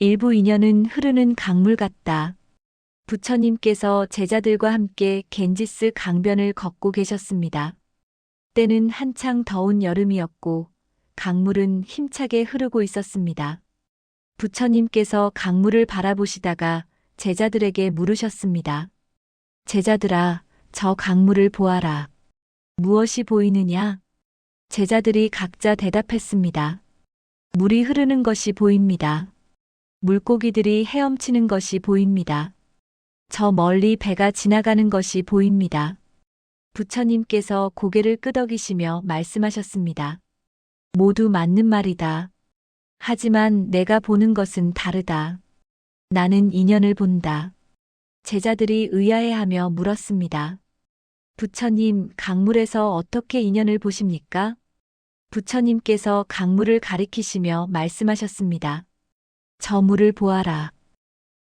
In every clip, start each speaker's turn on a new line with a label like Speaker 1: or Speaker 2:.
Speaker 1: 일부 인연은 흐르는 강물 같다. 부처님께서 제자들과 함께 겐지스 강변을 걷고 계셨습니다. 때는 한창 더운 여름이었고 강물은 힘차게 흐르고 있었습니다. 부처님께서 강물을 바라보시다가 제자들에게 물으셨습니다. 제자들아, 저 강물을 보아라. 무엇이 보이느냐? 제자들이 각자 대답했습니다. 물이 흐르는 것이 보입니다. 물고기들이 헤엄치는 것이 보입니다. 저 멀리 배가 지나가는 것이 보입니다. 부처님께서 고개를 끄덕이시며 말씀하셨습니다. 모두 맞는 말이다. 하지만 내가 보는 것은 다르다. 나는 인연을 본다. 제자들이 의아해하며 물었습니다. 부처님, 강물에서 어떻게 인연을 보십니까? 부처님께서 강물을 가리키시며 말씀하셨습니다. 저 물을 보아라.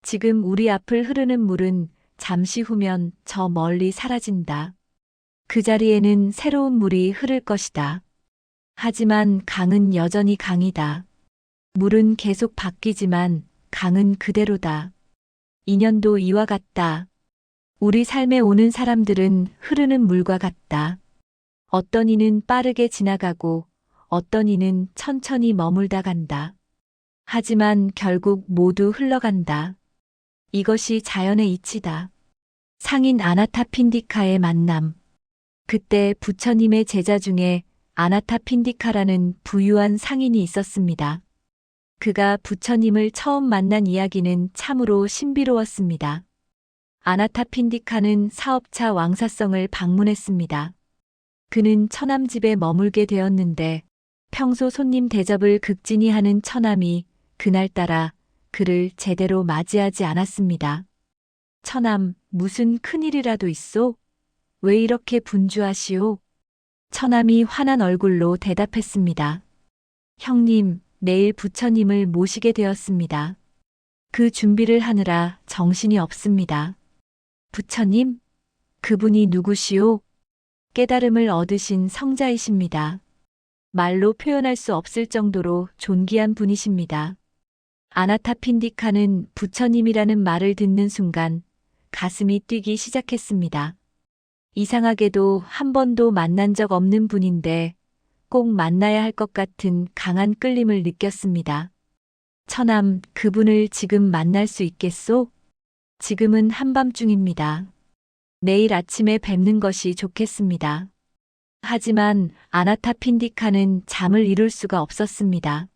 Speaker 1: 지금 우리 앞을 흐르는 물은 잠시 후면 저 멀리 사라진다. 그 자리에는 새로운 물이 흐를 것이다. 하지만 강은 여전히 강이다. 물은 계속 바뀌지만 강은 그대로다. 인연도 이와 같다. 우리 삶에 오는 사람들은 흐르는 물과 같다. 어떤 이는 빠르게 지나가고 어떤 이는 천천히 머물다 간다. 하지만 결국 모두 흘러간다. 이것이 자연의 이치다. 상인 아나타핀디카의 만남. 그때 부처님의 제자 중에 아나타핀디카라는 부유한 상인이 있었습니다. 그가 부처님을 처음 만난 이야기는 참으로 신비로웠습니다. 아나타핀디카는 사업차 왕사성을 방문했습니다. 그는 처남집에 머물게 되었는데 평소 손님 대접을 극진히 하는 처남이 그날따라 그를 제대로 맞이하지 않았습니다. 처남, 무슨 큰일이라도 있소? 왜 이렇게 분주하시오? 처남이 화난 얼굴로 대답했습니다. 형님, 내일 부처님을 모시게 되었습니다. 그 준비를 하느라 정신이 없습니다. 부처님? 그분이 누구시오? 깨달음을 얻으신 성자이십니다. 말로 표현할 수 없을 정도로 존귀한 분이십니다. 아나타핀디카는 부처님이라는 말을 듣는 순간 가슴이 뛰기 시작했습니다. 이상하게도 한 번도 만난 적 없는 분인데 꼭 만나야 할 것 같은 강한 끌림을 느꼈습니다. 처남, 그분을 지금 만날 수 있겠소? 지금은 한밤중입니다. 내일 아침에 뵙는 것이 좋겠습니다. 하지만 아나타핀디카는 잠을 이룰 수가 없었습니다.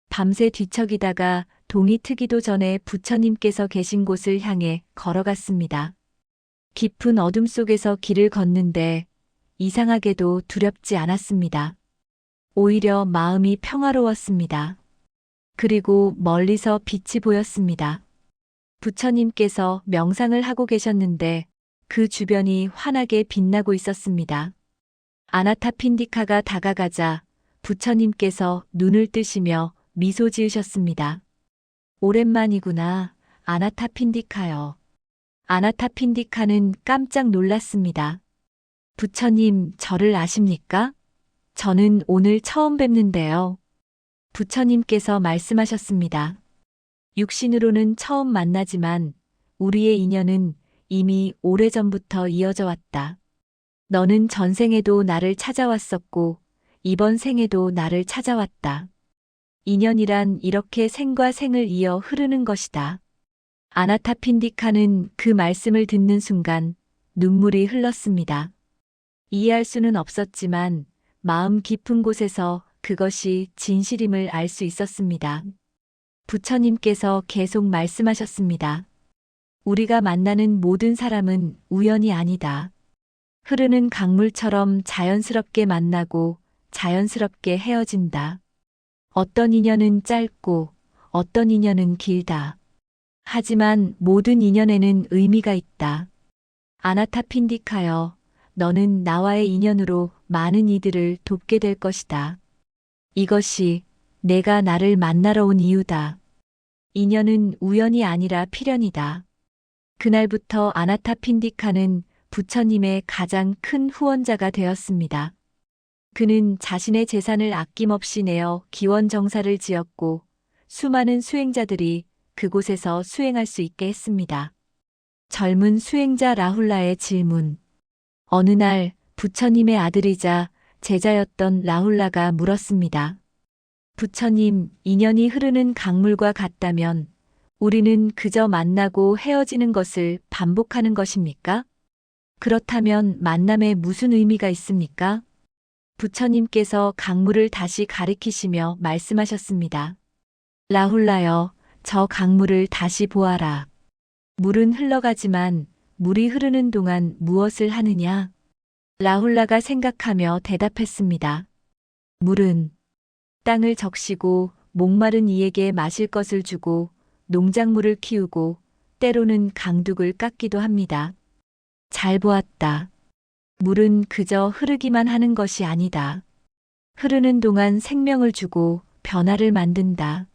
Speaker 1: 밤새 뒤척이다가 동이 트기도 전에 부처님께서 계신 곳을 향해 걸어갔습니다. 깊은 어둠 속에서 길을 걷는데 이상하게도 두렵지 않았습니다. 오히려 마음이 평화로웠습니다. 그리고 멀리서 빛이 보였습니다. 부처님께서 명상을 하고 계셨는데 그 주변이 환하게 빛나고 있었습니다. 아나타핀디카가 다가가자 부처님께서 눈을 뜨시며 미소 지으셨습니다. 오랜만이구나, 아나타핀디카여. 아나타핀디카는 깜짝 놀랐습니다. 부처님, 저를 아십니까? 저는 오늘 처음 뵙는데요. 부처님께서 말씀하셨습니다. 육신으로는 처음 만나지만 우리의 인연은 이미 오래전부터 이어져 왔다. 너는 전생에도 나를 찾아왔었고 이번 생에도 나를 찾아왔다. 인연이란 이렇게 생과 생을 이어 흐르는 것이다. 아나타핀디카는 그 말씀을 듣는 순간 눈물이 흘렀습니다. 이해할 수는 없었지만 마음 깊은 곳에서 그것이 진실임을 알 수 있었습니다. 부처님께서 계속 말씀하셨습니다. 우리가 만나는 모든 사람은 우연이 아니다. 흐르는 강물처럼 자연스럽게 만나고 자연스럽게 헤어진다. 어떤 인연은 짧고 어떤 인연은 길다. 하지만 모든 인연에는 의미가 있다. 아나타핀디카여, 너는 나와의 인연으로 많은 이들을 돕게 될 것이다. 이것이 내가 나를 만나러 온 이유다. 인연은 우연이 아니라 필연이다. 그날부터 아나타핀디카는 부처님의 가장 큰 후원자가 되었습니다. 그는 자신의 재산을 아낌없이 내어 기원정사를 지었고 수많은 수행자들이 그곳에서 수행할 수 있게 했습니다. 젊은 수행자 라훌라의 질문. 어느 날 부처님의 아들이자 제자였던 라훌라가 물었습니다. 부처님, 인연이 흐르는 강물과 같다면 우리는 그저 만나고 헤어지는 것을 반복하는 것입니까? 그렇다면 만남에 무슨 의미가 있습니까? 부처님께서 강물을 다시 가리키시며 말씀하셨습니다. 라훌라여, 저 강물을 다시 보아라. 물은 흘러가지만 물이 흐르는 동안 무엇을 하느냐? 라훌라가 생각하며 대답했습니다. 물은 땅을 적시고 목마른 이에게 마실 것을 주고 농작물을 키우고 때로는 강둑을 깎기도 합니다. 잘 보았다. 물은 그저 흐르기만 하는 것이 아니다. 흐르는 동안 생명을 주고 변화를 만든다.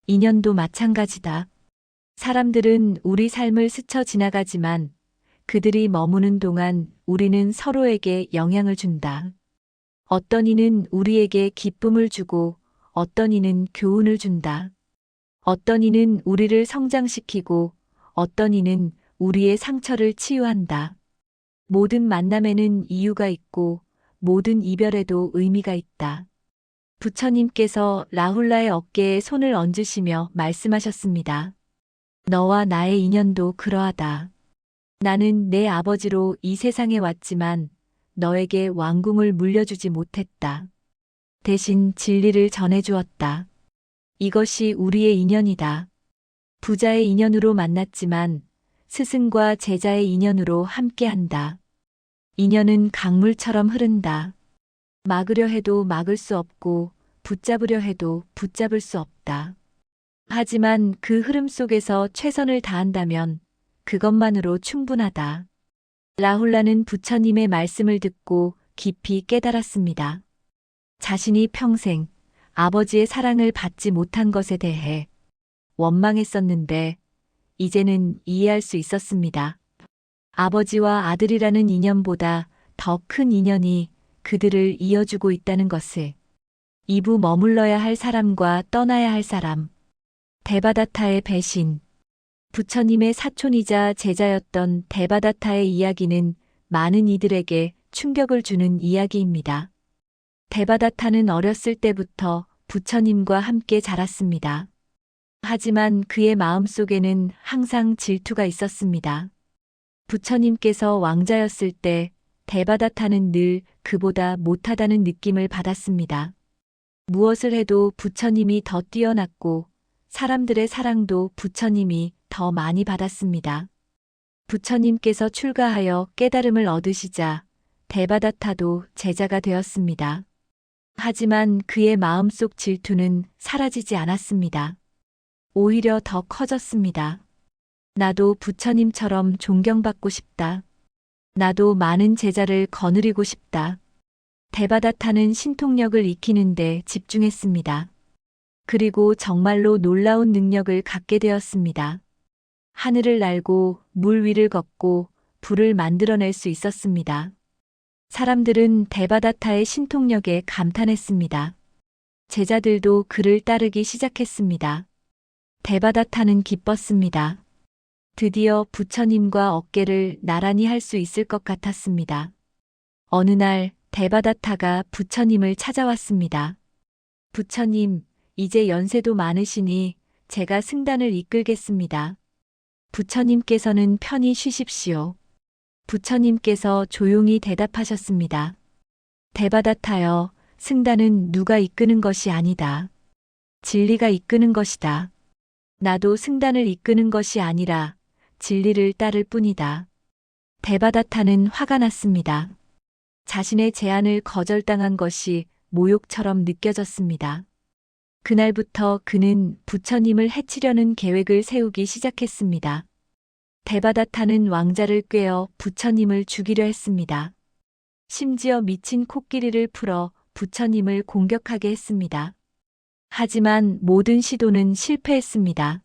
Speaker 1: 인연도 마찬가지다. 사람들은 우리 삶을 스쳐 지나가지만 그들이 머무는 동안 우리는 서로에게 영향을 준다. 어떤 이는 우리에게 기쁨을 주고 어떤 이는 교훈을 준다. 어떤 이는 우리를 성장시키고 어떤 이는 우리의 상처를 치유한다. 모든 만남에는 이유가 있고 모든 이별에도 의미가 있다. 부처님께서 라훌라의 어깨에 손을 얹으시며 말씀하셨습니다. 너와 나의 인연도 그러하다. 나는 내 아버지로 이 세상에 왔지만 너에게 왕궁을 물려주지 못했다. 대신 진리를 전해주었다. 이것이 우리의 인연이다. 부자의 인연으로 만났지만 스승과 제자의 인연으로 함께한다. 인연은 강물처럼 흐른다. 막으려 해도 막을 수 없고 붙잡으려 해도 붙잡을 수 없다. 하지만 그 흐름 속에서 최선을 다한다면 그것만으로 충분하다. 라훌라는 부처님의 말씀을 듣고 깊이 깨달았습니다. 자신이 평생 아버지의 사랑을 받지 못한 것에 대해 원망했었는데 이제는 이해할 수 있었습니다. 아버지와 아들이라는 인연보다 더 큰 인연이 그들을 이어주고 있다는 것을. 이부 머물러야 할 사람과 떠나야 할 사람. 데바다타의 배신. 부처님의 사촌이자 제자였던 데바다타의 이야기는 많은 이들에게 충격을 주는 이야기입니다. 데바다타는 어렸을 때부터 부처님과 함께 자랐습니다. 하지만 그의 마음속에는 항상 질투가 있었습니다. 부처님께서 왕자였을 때 데바다타는 늘 그보다 못하다는 느낌을 받았습니다. 무엇을 해도 부처님이 더 뛰어났고 사람들의 사랑도 부처님이 더 많이 받았습니다. 부처님께서 출가하여 깨달음을 얻으시자 데바다타도 제자가 되었습니다. 하지만 그의 마음속 질투는 사라지지 않았습니다. 오히려 더 커졌습니다. 나도 부처님처럼 존경받고 싶다. 나도 많은 제자를 거느리고 싶다. 데바다타는 신통력을 익히는데 집중했습니다. 그리고 정말로 놀라운 능력을 갖게 되었습니다. 하늘을 날고 물 위를 걷고 불을 만들어낼 수 있었습니다. 사람들은 데바다타의 신통력에 감탄했습니다. 제자들도 그를 따르기 시작했습니다. 데바다타는 기뻤습니다. 드디어 부처님과 어깨를 나란히 할 수 있을 것 같았습니다. 어느 날 데바다타가 부처님을 찾아왔습니다. 부처님, 이제 연세도 많으시니 제가 승단을 이끌겠습니다. 부처님께서는 편히 쉬십시오. 부처님께서 조용히 대답하셨습니다. 데바다타여, 승단은 누가 이끄는 것이 아니다. 진리가 이끄는 것이다. 나도 승단을 이끄는 것이 아니라 진리를 따를 뿐이다. 데바다타는 화가 났습니다. 자신의 제안을 거절당한 것이 모욕처럼 느껴졌습니다. 그날부터 그는 부처님을 해치려는 계획을 세우기 시작했습니다. 데바다타는 왕자를 꿰어 부처님을 죽이려 했습니다. 심지어 미친 코끼리를 풀어 부처님을 공격하게 했습니다. 하지만 모든 시도는 실패했습니다.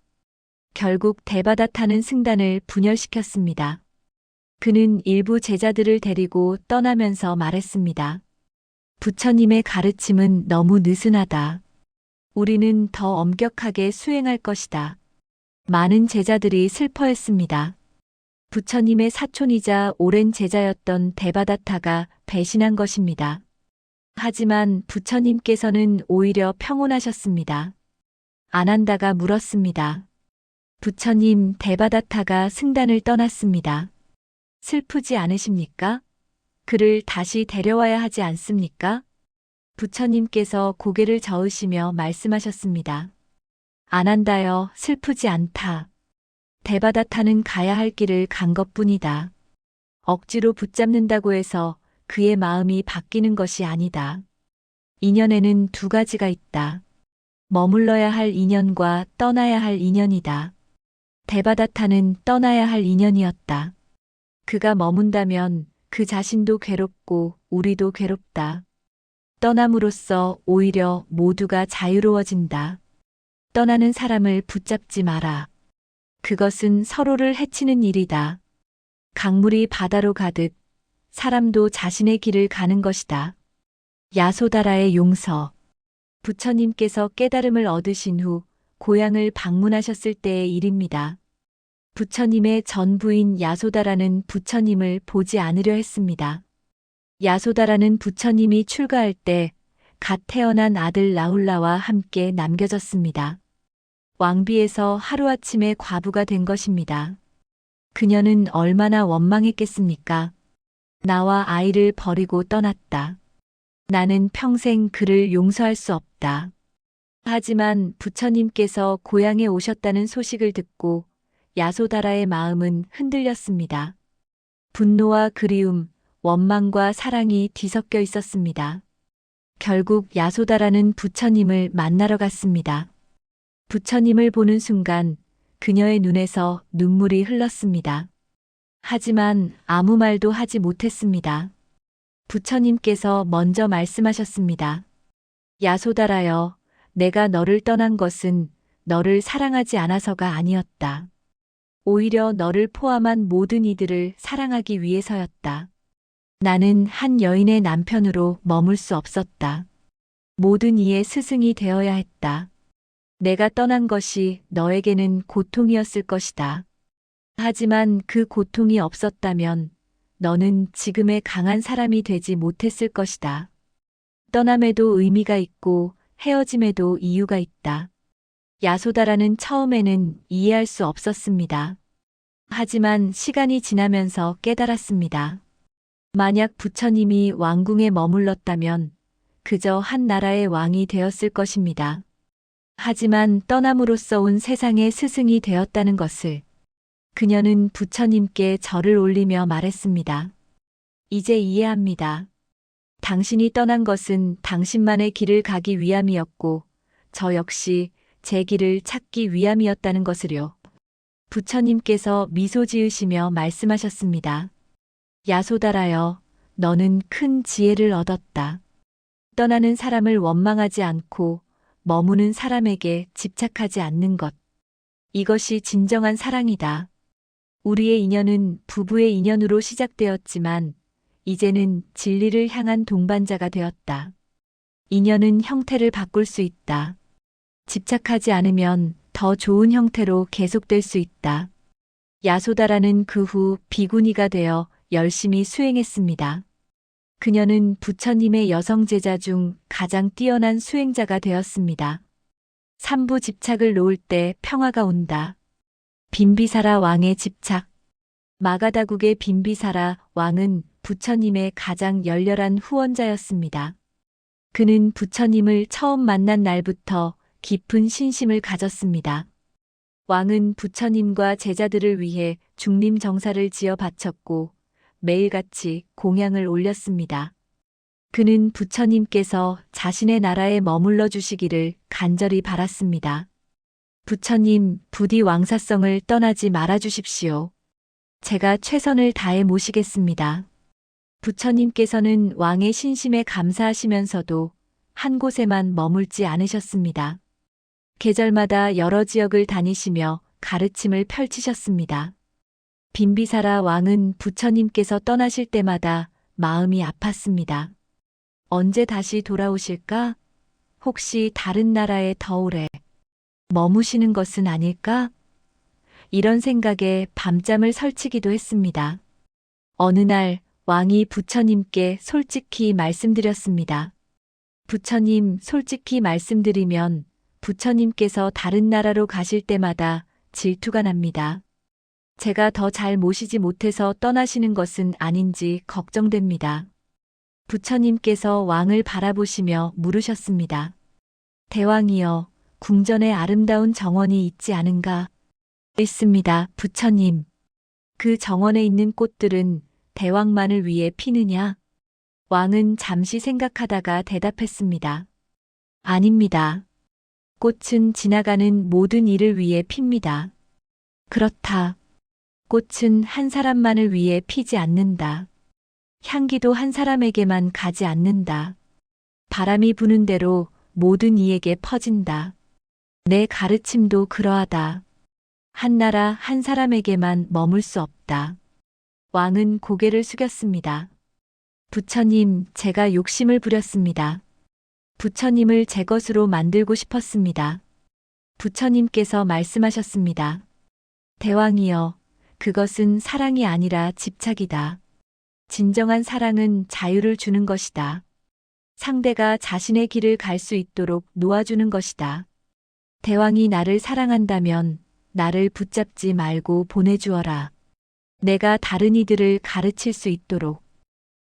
Speaker 1: 결국 데바다타는 승단을 분열시켰습니다. 그는 일부 제자들을 데리고 떠나면서 말했습니다. 부처님의 가르침은 너무 느슨하다. 우리는 더 엄격하게 수행할 것이다. 많은 제자들이 슬퍼했습니다. 부처님의 사촌이자 오랜 제자였던 데바다타가 배신한 것입니다. 하지만 부처님께서는 오히려 평온하셨습니다. 아난다가 물었습니다. 부처님, 데바다타가 승단을 떠났습니다. 슬프지 않으십니까? 그를 다시 데려와야 하지 않습니까? 부처님께서 고개를 저으시며 말씀하셨습니다. 아난다여, 슬프지 않다. 데바다타는 가야 할 길을 간 것뿐이다. 억지로 붙잡는다고 해서 그의 마음이 바뀌는 것이 아니다. 인연에는 두 가지가 있다. 머물러야 할 인연과 떠나야 할 인연이다. 데바다타는 떠나야 할 인연이었다. 그가 머문다면 그 자신도 괴롭고 우리도 괴롭다. 떠남으로써 오히려 모두가 자유로워진다. 떠나는 사람을 붙잡지 마라. 그것은 서로를 해치는 일이다. 강물이 바다로 가듯 사람도 자신의 길을 가는 것이다. 야소다라의 용서. 부처님께서 깨달음을 얻으신 후 고향을 방문하셨을 때의 일입니다. 부처님의 전 부인 야소다라는 부처님을 보지 않으려 했습니다. 야소다라는 부처님이 출가할 때 갓 태어난 아들 라훌라와 함께 남겨졌습니다. 왕비에서 하루아침에 과부가 된 것입니다. 그녀는 얼마나 원망했겠습니까? 나와 아이를 버리고 떠났다. 나는 평생 그를 용서할 수 없다. 하지만 부처님께서 고향에 오셨다는 소식을 듣고 야소다라의 마음은 흔들렸습니다. 분노와 그리움, 원망과 사랑이 뒤섞여 있었습니다. 결국 야소다라는 부처님을 만나러 갔습니다. 부처님을 보는 순간 그녀의 눈에서 눈물이 흘렀습니다. 하지만 아무 말도 하지 못했습니다. 부처님께서 먼저 말씀하셨습니다. 야소다라여, 내가 너를 떠난 것은 너를 사랑하지 않아서가 아니었다. 오히려 너를 포함한 모든 이들을 사랑하기 위해서였다. 나는 한 여인의 남편으로 머물 수 없었다. 모든 이의 스승이 되어야 했다. 내가 떠난 것이 너에게는 고통이었을 것이다. 하지만 그 고통이 없었다면 너는 지금의 강한 사람이 되지 못했을 것이다. 떠남에도 의미가 있고 헤어짐에도 이유가 있다. 야소다라는 처음에는 이해할 수 없었습니다. 하지만 시간이 지나면서 깨달았습니다. 만약 부처님이 왕궁에 머물렀다면 그저 한 나라의 왕이 되었을 것입니다. 하지만 떠남으로써 온 세상의 스승이 되었다는 것을 그녀는 부처님께 절을 올리며 말했습니다. 이제 이해합니다. 당신이 떠난 것은 당신만의 길을 가기 위함이었고 저 역시 제 길을 찾기 위함이었다는 것을요. 부처님께서 미소 지으시며 말씀하셨습니다. 야소다라여, 너는 큰 지혜를 얻었다. 떠나는 사람을 원망하지 않고 머무는 사람에게 집착하지 않는 것. 이것이 진정한 사랑이다. 우리의 인연은 부부의 인연으로 시작되었지만 이제는 진리를 향한 동반자가 되었다. 인연은 형태를 바꿀 수 있다. 집착하지 않으면 더 좋은 형태로 계속될 수 있다. 야소다라는 그 후 비구니가 되어 열심히 수행했습니다. 그녀는 부처님의 여성 제자 중 가장 뛰어난 수행자가 되었습니다. 삼부 집착을 놓을 때 평화가 온다. 빈비사라 왕의 집착. 마가다국의 빈비사라 왕은 부처님의 가장 열렬한 후원자였습니다. 그는 부처님을 처음 만난 날부터 깊은 신심을 가졌습니다. 왕은 부처님과 제자들을 위해 중림 정사를 지어 바쳤고 매일같이 공양을 올렸습니다. 그는 부처님께서 자신의 나라에 머물러 주시기를 간절히 바랐습니다. 부처님, 부디 왕사성을 떠나지 말아 주십시오. 제가 최선을 다해 모시겠습니다. 부처님께서는 왕의 신심에 감사하시면서도 한 곳에만 머물지 않으셨습니다. 계절마다 여러 지역을 다니시며 가르침을 펼치셨습니다. 빈비사라 왕은 부처님께서 떠나실 때마다 마음이 아팠습니다. 언제 다시 돌아오실까? 혹시 다른 나라에 더 오래 머무시는 것은 아닐까? 이런 생각에 밤잠을 설치기도 했습니다. 어느 날 왕이 부처님께 솔직히 말씀드렸습니다. 부처님, 솔직히 말씀드리면 부처님께서 다른 나라로 가실 때마다 질투가 납니다. 제가 더 잘 모시지 못해서 떠나시는 것은 아닌지 걱정됩니다. 부처님께서 왕을 바라보시며 물으셨습니다. 대왕이여, 궁전에 아름다운 정원이 있지 않은가? 있습니다, 부처님. 그 정원에 있는 꽃들은 대왕만을 위해 피느냐? 왕은 잠시 생각하다가 대답했습니다. 아닙니다. 꽃은 지나가는 모든 이를 위해 핍니다. 그렇다. 꽃은 한 사람만을 위해 피지 않는다. 향기도 한 사람에게만 가지 않는다. 바람이 부는 대로 모든 이에게 퍼진다. 내 가르침도 그러하다. 한 나라 한 사람에게만 머물 수 없다. 왕은 고개를 숙였습니다. 부처님, 제가 욕심을 부렸습니다. 부처님을 제 것으로 만들고 싶었습니다. 부처님께서 말씀하셨습니다. 대왕이여, 그것은 사랑이 아니라 집착이다. 진정한 사랑은 자유를 주는 것이다. 상대가 자신의 길을 갈 수 있도록 놓아주는 것이다. 대왕이 나를 사랑한다면 나를 붙잡지 말고 보내주어라. 내가 다른 이들을 가르칠 수 있도록.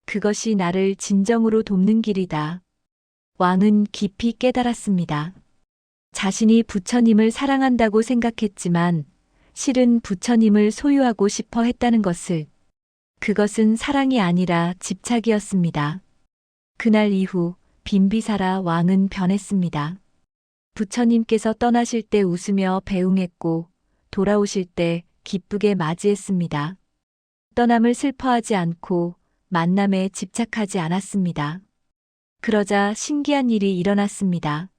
Speaker 1: 그것이 나를 진정으로 돕는 길이다. 왕은 깊이 깨달았습니다. 자신이 부처님을 사랑한다고 생각했지만 실은 부처님을 소유하고 싶어 했다는 것을. 그것은 사랑이 아니라 집착이었습니다. 그날 이후 빈비사라 왕은 변했습니다. 부처님께서 떠나실 때 웃으며 배웅했고 돌아오실 때 기쁘게 맞이했습니다. 떠남을 슬퍼하지 않고 만남에 집착하지 않았습니다. 그러자 신기한 일이 일어났습니다.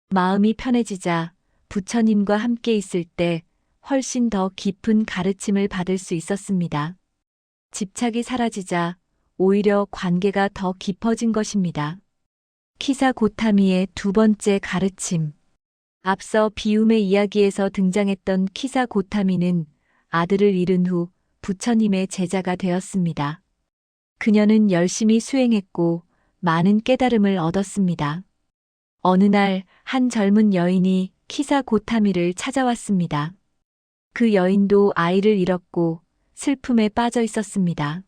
Speaker 1: 마음이 편해지자 부처님과 함께 있을 때 훨씬 더 깊은 가르침을 받을 수 있었습니다. 집착이 사라지자 오히려 관계가 더 깊어진 것입니다. 키사 고타미의 두 번째 가르침. 앞서 비움의 이야기에서 등장했던 키사 고타미는 아들을 잃은 후 부처님의 제자가 되었습니다. 그녀는 열심히 수행했고 많은 깨달음을 얻었습니다. 어느 날 한 젊은 여인이 키사 고타미를 찾아왔습니다. 그 여인도 아이를 잃었고 슬픔에 빠져 있었습니다.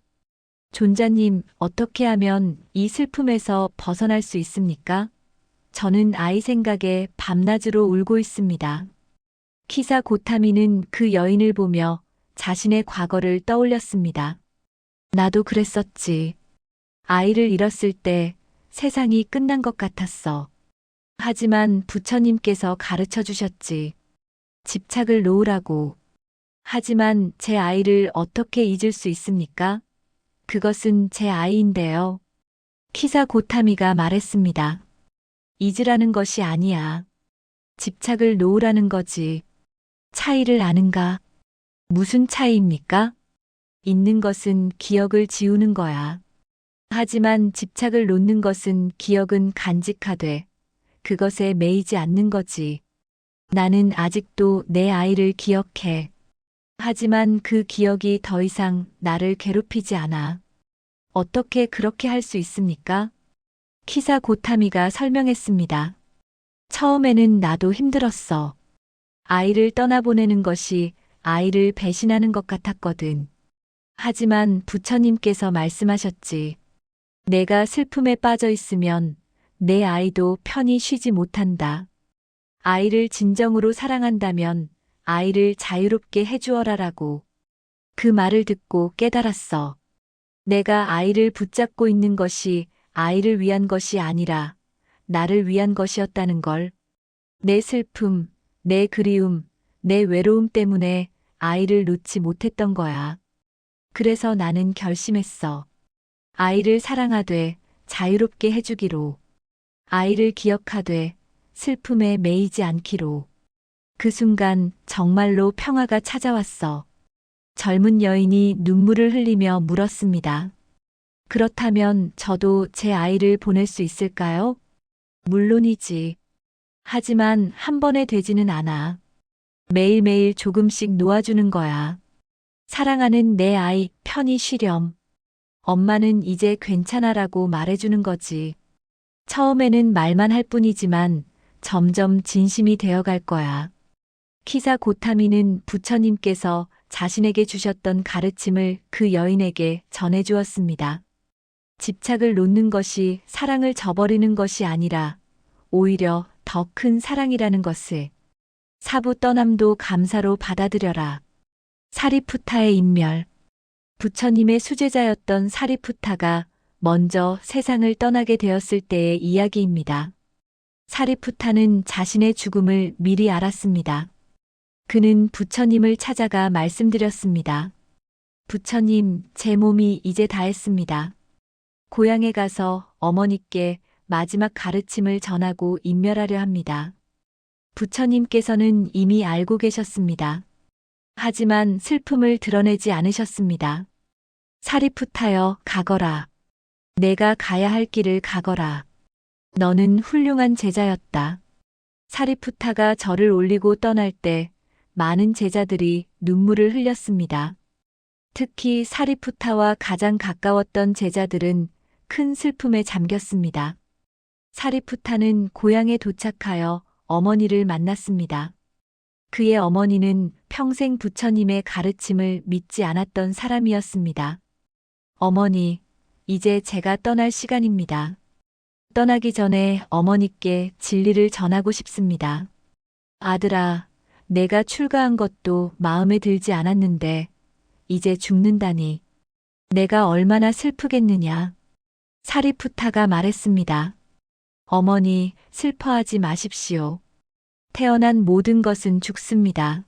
Speaker 1: 존자님, 어떻게 하면 이 슬픔에서 벗어날 수 있습니까? 저는 아이 생각에 밤낮으로 울고 있습니다. 키사 고타미는 그 여인을 보며 자신의 과거를 떠올렸습니다. 나도 그랬었지. 아이를 잃었을 때 세상이 끝난 것 같았어. 하지만 부처님께서 가르쳐 주셨지. 집착을 놓으라고. 하지만 제 아이를 어떻게 잊을 수 있습니까? 그것은 제 아이인데요. 키사 고타미가 말했습니다. 잊으라는 것이 아니야. 집착을 놓으라는 거지. 차이를 아는가? 무슨 차이입니까? 잊는 것은 기억을 지우는 거야. 하지만 집착을 놓는 것은 기억은 간직하되 그것에 매이지 않는 거지. 나는 아직도 내 아이를 기억해. 하지만 그 기억이 더 이상 나를 괴롭히지 않아. 어떻게 그렇게 할 수 있습니까? 키사 고타미가 설명했습니다. 처음에는 나도 힘들었어. 아이를 떠나보내는 것이 아이를 배신하는 것 같았거든. 하지만 부처님께서 말씀하셨지. 내가 슬픔에 빠져 있으면 내 아이도 편히 쉬지 못한다. 아이를 진정으로 사랑한다면 아이를 자유롭게 해주어라라고. 그 말을 듣고 깨달았어. 내가 아이를 붙잡고 있는 것이 아이를 위한 것이 아니라 나를 위한 것이었다는 걸. 내 슬픔, 내 그리움, 내 외로움 때문에 아이를 놓지 못했던 거야. 그래서 나는 결심했어. 아이를 사랑하되 자유롭게 해주기로. 아이를 기억하되 슬픔에 매이지 않기로. 그 순간 정말로 평화가 찾아왔어. 젊은 여인이 눈물을 흘리며 물었습니다. 그렇다면 저도 제 아이를 보낼 수 있을까요? 물론이지. 하지만 한 번에 되지는 않아. 매일매일 조금씩 놓아주는 거야. 사랑하는 내 아이, 편히 쉬렴. 엄마는 이제 괜찮아라고 말해주는 거지. 처음에는 말만 할 뿐이지만 점점 진심이 되어갈 거야. 키사 고타미는 부처님께서 자신에게 주셨던 가르침을 그 여인에게 전해주었습니다. 집착을 놓는 것이 사랑을 저버리는 것이 아니라 오히려 더 큰 사랑이라는 것을. 사부 떠남도 감사로 받아들여라. 사리푸타의 인멸. 부처님의 수제자였던 사리푸타가 먼저 세상을 떠나게 되었을 때의 이야기입니다. 사리푸타는 자신의 죽음을 미리 알았습니다. 그는 부처님을 찾아가 말씀드렸습니다. 부처님, 제 몸이 이제 다했습니다. 고향에 가서 어머니께 마지막 가르침을 전하고 인멸하려 합니다. 부처님께서는 이미 알고 계셨습니다. 하지만 슬픔을 드러내지 않으셨습니다. 사리푸타여, 가거라. 내가 가야 할 길을 가거라. 너는 훌륭한 제자였다. 사리푸타가 절을 올리고 떠날 때 많은 제자들이 눈물을 흘렸습니다. 특히 사리푸타와 가장 가까웠던 제자들은 큰 슬픔에 잠겼습니다. 사리푸타는 고향에 도착하여 어머니를 만났습니다. 그의 어머니는 평생 부처님의 가르침을 믿지 않았던 사람이었습니다. 어머니, 이제 제가 떠날 시간입니다. 떠나기 전에 어머니께 진리를 전하고 싶습니다. 아들아, 내가 출가한 것도 마음에 들지 않았는데 이제 죽는다니 내가 얼마나 슬프겠느냐. 사리푸타가 말했습니다. 어머니, 슬퍼하지 마십시오. 태어난 모든 것은 죽습니다.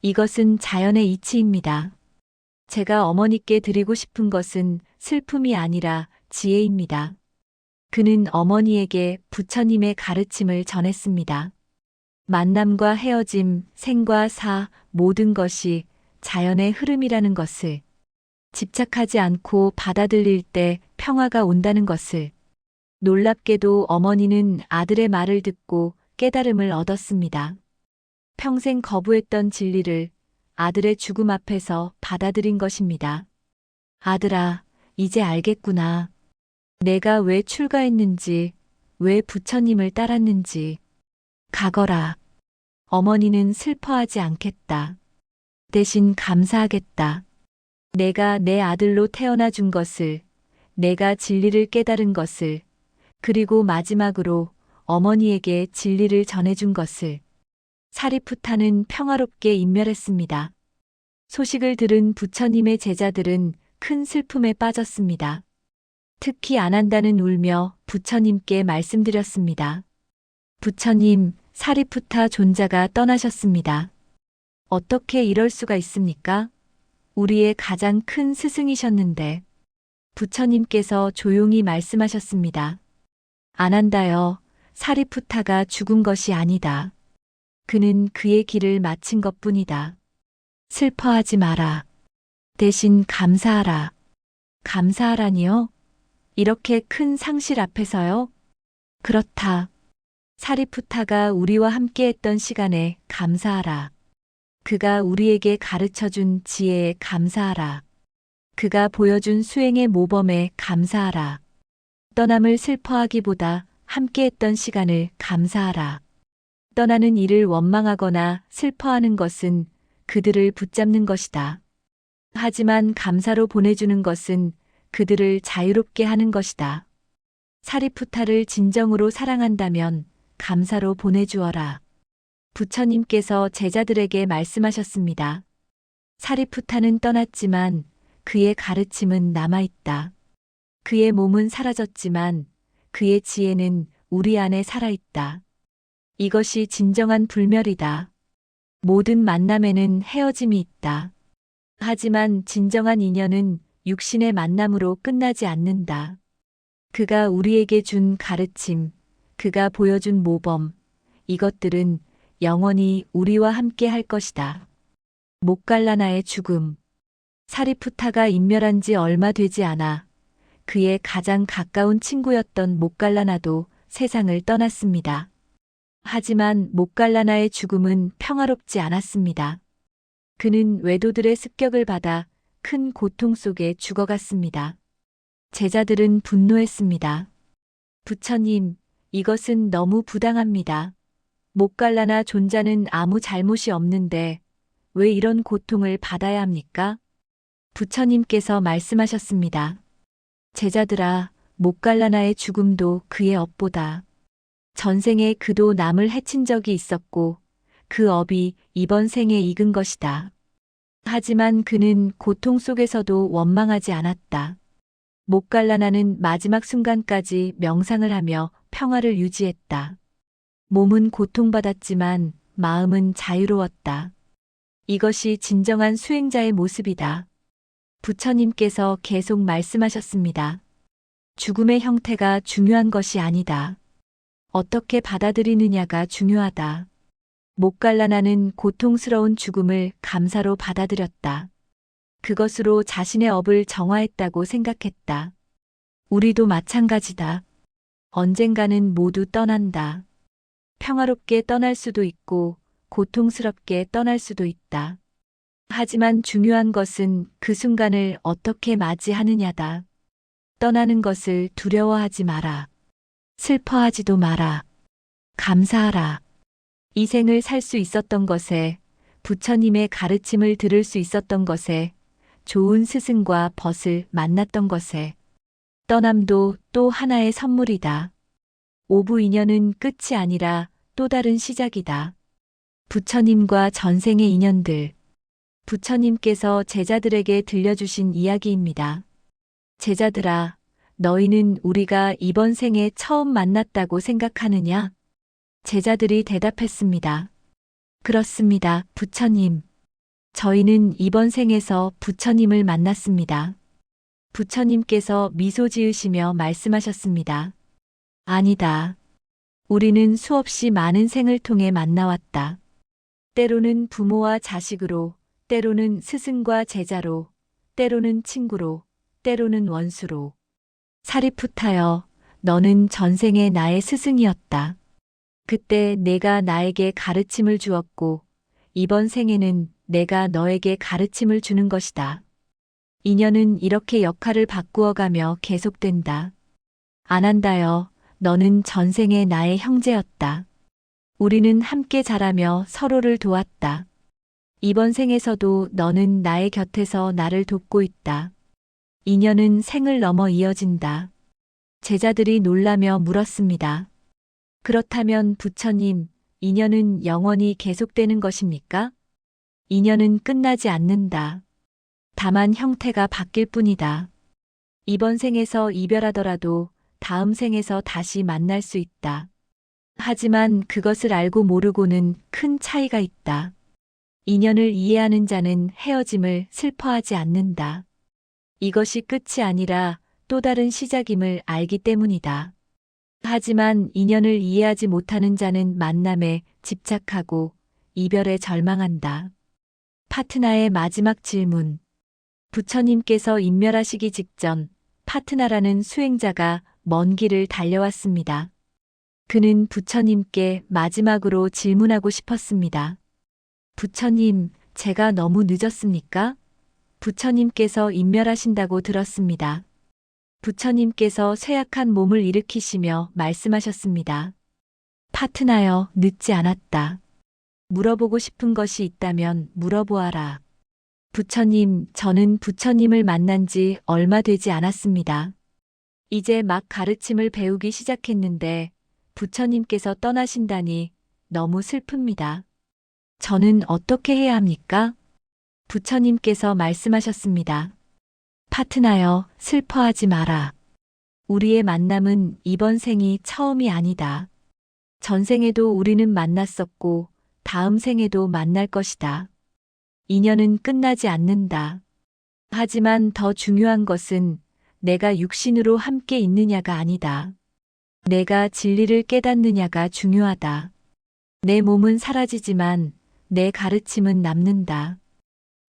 Speaker 1: 이것은 자연의 이치입니다. 제가 어머니께 드리고 싶은 것은 슬픔이 아니라 지혜입니다. 그는 어머니에게 부처님의 가르침을 전했습니다. 만남과 헤어짐, 생과 사, 모든 것이 자연의 흐름이라는 것을, 집착하지 않고 받아들일 때 평화가 온다는 것을. 놀랍게도 어머니는 아들의 말을 듣고 깨달음을 얻었습니다. 평생 거부했던 진리를 아들의 죽음 앞에서 받아들인 것입니다. 아들아, 이제 알겠구나. 내가 왜 출가했는지, 왜 부처님을 따랐는지. 가거라. 어머니는 슬퍼하지 않겠다. 대신 감사하겠다. 내가 내 아들로 태어나 준 것을, 내가 진리를 깨달은 것을, 그리고 마지막으로 어머니에게 진리를 전해준 것을. 사리푸타는 평화롭게 인멸했습니다. 소식을 들은 부처님의 제자들은 큰 슬픔에 빠졌습니다. 특히 아난다는 울며 부처님께 말씀드렸습니다. 부처님, 사리푸타 존자가 떠나셨습니다. 어떻게 이럴 수가 있습니까? 우리의 가장 큰 스승이셨는데. 부처님께서 조용히 말씀하셨습니다. 아난다여, 사리푸타가 죽은 것이 아니다. 그는 그의 길을 마친 것뿐이다. 슬퍼하지 마라. 대신 감사하라. 감사하라니요? 이렇게 큰 상실 앞에서요? 그렇다. 사리푸타가 우리와 함께했던 시간에 감사하라. 그가 우리에게 가르쳐준 지혜에 감사하라. 그가 보여준 수행의 모범에 감사하라. 떠남을 슬퍼하기보다 함께했던 시간을 감사하라. 떠나는 이를 원망하거나 슬퍼하는 것은 그들을 붙잡는 것이다. 하지만 감사로 보내주는 것은 그들을 자유롭게 하는 것이다. 사리푸타를 진정으로 사랑한다면 감사로 보내주어라. 부처님께서 제자들에게 말씀하셨습니다. 사리푸타는 떠났지만 그의 가르침은 남아있다. 그의 몸은 사라졌지만 그의 지혜는 우리 안에 살아있다. 이것이 진정한 불멸이다. 모든 만남에는 헤어짐이 있다. 하지만 진정한 인연은 육신의 만남으로 끝나지 않는다. 그가 우리에게 준 가르침, 그가 보여준 모범, 이것들은 영원히 우리와 함께 할 것이다. 목갈라나의 죽음. 사리푸타가 인멸한 지 얼마 되지 않아 그의 가장 가까운 친구였던 목갈라나도 세상을 떠났습니다. 하지만 목갈라나의 죽음은 평화롭지 않았습니다. 그는 외도들의 습격을 받아 큰 고통 속에 죽어갔습니다. 제자들은 분노했습니다. 부처님, 이것은 너무 부당합니다. 목갈라나 존자는 아무 잘못이 없는데 왜 이런 고통을 받아야 합니까? 부처님께서 말씀하셨습니다. 제자들아, 목갈라나의 죽음도 그의 업보다. 전생에 그도 남을 해친 적이 있었고 그 업이 이번 생에 익은 것이다. 하지만 그는 고통 속에서도 원망하지 않았다. 목갈라나는 마지막 순간까지 명상을 하며 평화를 유지했다. 몸은 고통받았지만 마음은 자유로웠다. 이것이 진정한 수행자의 모습이다. 부처님께서 계속 말씀하셨습니다. 죽음의 형태가 중요한 것이 아니다. 어떻게 받아들이느냐가 중요하다. 목갈라나는 고통스러운 죽음을 감사로 받아들였다. 그것으로 자신의 업을 정화했다고 생각했다. 우리도 마찬가지다. 언젠가는 모두 떠난다. 평화롭게 떠날 수도 있고 고통스럽게 떠날 수도 있다. 하지만 중요한 것은 그 순간을 어떻게 맞이하느냐다. 떠나는 것을 두려워하지 마라. 슬퍼하지도 마라. 감사하라. 이 생을 살 수 있었던 것에, 부처님의 가르침을 들을 수 있었던 것에, 좋은 스승과 벗을 만났던 것에, 떠남도 또 하나의 선물이다. 오부 인연은 끝이 아니라 또 다른 시작이다. 부처님과 전생의 인연들. 부처님께서 제자들에게 들려주신 이야기입니다. 제자들아, 너희는 우리가 이번 생에 처음 만났다고 생각하느냐? 제자들이 대답했습니다. 그렇습니다, 부처님. 저희는 이번 생에서 부처님을 만났습니다. 부처님께서 미소 지으시며 말씀하셨습니다. 아니다. 우리는 수없이 많은 생을 통해 만나왔다. 때로는 부모와 자식으로, 때로는 스승과 제자로, 때로는 친구로, 때로는 원수로. 사리푸타여, 너는 전생에 나의 스승이었다. 그때 내가 나에게 가르침을 주었고, 이번 생에는 내가 너에게 가르침을 주는 것이다. 인연은 이렇게 역할을 바꾸어가며 계속된다. 아난다여, 너는 전생에 나의 형제였다. 우리는 함께 자라며 서로를 도왔다. 이번 생에서도 너는 나의 곁에서 나를 돕고 있다. 인연은 생을 넘어 이어진다. 제자들이 놀라며 물었습니다. 그렇다면 부처님, 인연은 영원히 계속되는 것입니까? 인연은 끝나지 않는다. 다만 형태가 바뀔 뿐이다. 이번 생에서 이별하더라도 다음 생에서 다시 만날 수 있다. 하지만 그것을 알고 모르고는 큰 차이가 있다. 인연을 이해하는 자는 헤어짐을 슬퍼하지 않는다. 이것이 끝이 아니라 또 다른 시작임을 알기 때문이다. 하지만 인연을 이해하지 못하는 자는 만남에 집착하고 이별에 절망한다. 파트나의 마지막 질문. 부처님께서 인멸하시기 직전 파트나라는 수행자가 먼 길을 달려왔습니다. 그는 부처님께 마지막으로 질문하고 싶었습니다. 부처님, 제가 너무 늦었습니까? 부처님께서 인멸하신다고 들었습니다. 부처님께서 쇠약한 몸을 일으키시며 말씀하셨습니다. 파트나여, 늦지 않았다. 물어보고 싶은 것이 있다면 물어보아라. 부처님, 저는 부처님을 만난 지 얼마 되지 않았습니다. 이제 막 가르침을 배우기 시작했는데 부처님께서 떠나신다니 너무 슬픕니다. 저는 어떻게 해야 합니까? 부처님께서 말씀하셨습니다. 파트나여, 슬퍼하지 마라. 우리의 만남은 이번 생이 처음이 아니다. 전생에도 우리는 만났었고 다음 생에도 만날 것이다. 인연은 끝나지 않는다. 하지만 더 중요한 것은 내가 육신으로 함께 있느냐가 아니다. 내가 진리를 깨닫느냐가 중요하다. 내 몸은 사라지지만 내 가르침은 남는다.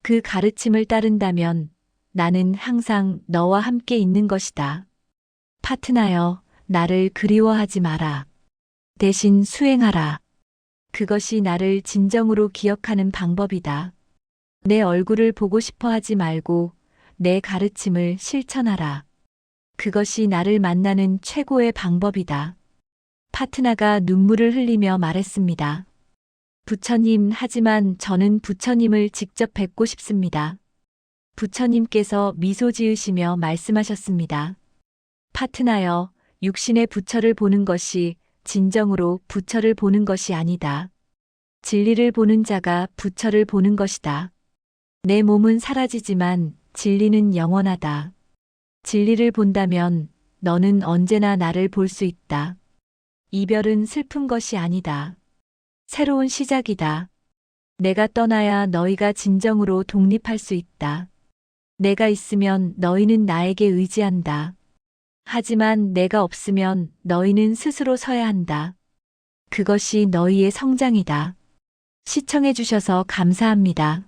Speaker 1: 그 가르침을 따른다면 나는 항상 너와 함께 있는 것이다. 파트나여, 나를 그리워하지 마라. 대신 수행하라. 그것이 나를 진정으로 기억하는 방법이다. 내 얼굴을 보고 싶어 하지 말고 내 가르침을 실천하라. 그것이 나를 만나는 최고의 방법이다. 파트너가 눈물을 흘리며 말했습니다. 부처님, 하지만 저는 부처님을 직접 뵙고 싶습니다. 부처님께서 미소 지으시며 말씀하셨습니다. 파트너여, 육신의 부처를 보는 것이 진정으로 부처를 보는 것이 아니다. 진리를 보는 자가 부처를 보는 것이다. 내 몸은 사라지지만 진리는 영원하다. 진리를 본다면 너는 언제나 나를 볼 수 있다. 이별은 슬픈 것이 아니다. 새로운 시작이다. 내가 떠나야 너희가 진정으로 독립할 수 있다. 내가 있으면 너희는 나에게 의지한다. 하지만 내가 없으면 너희는 스스로 서야 한다. 그것이 너희의 성장이다. 시청해 주셔서 감사합니다.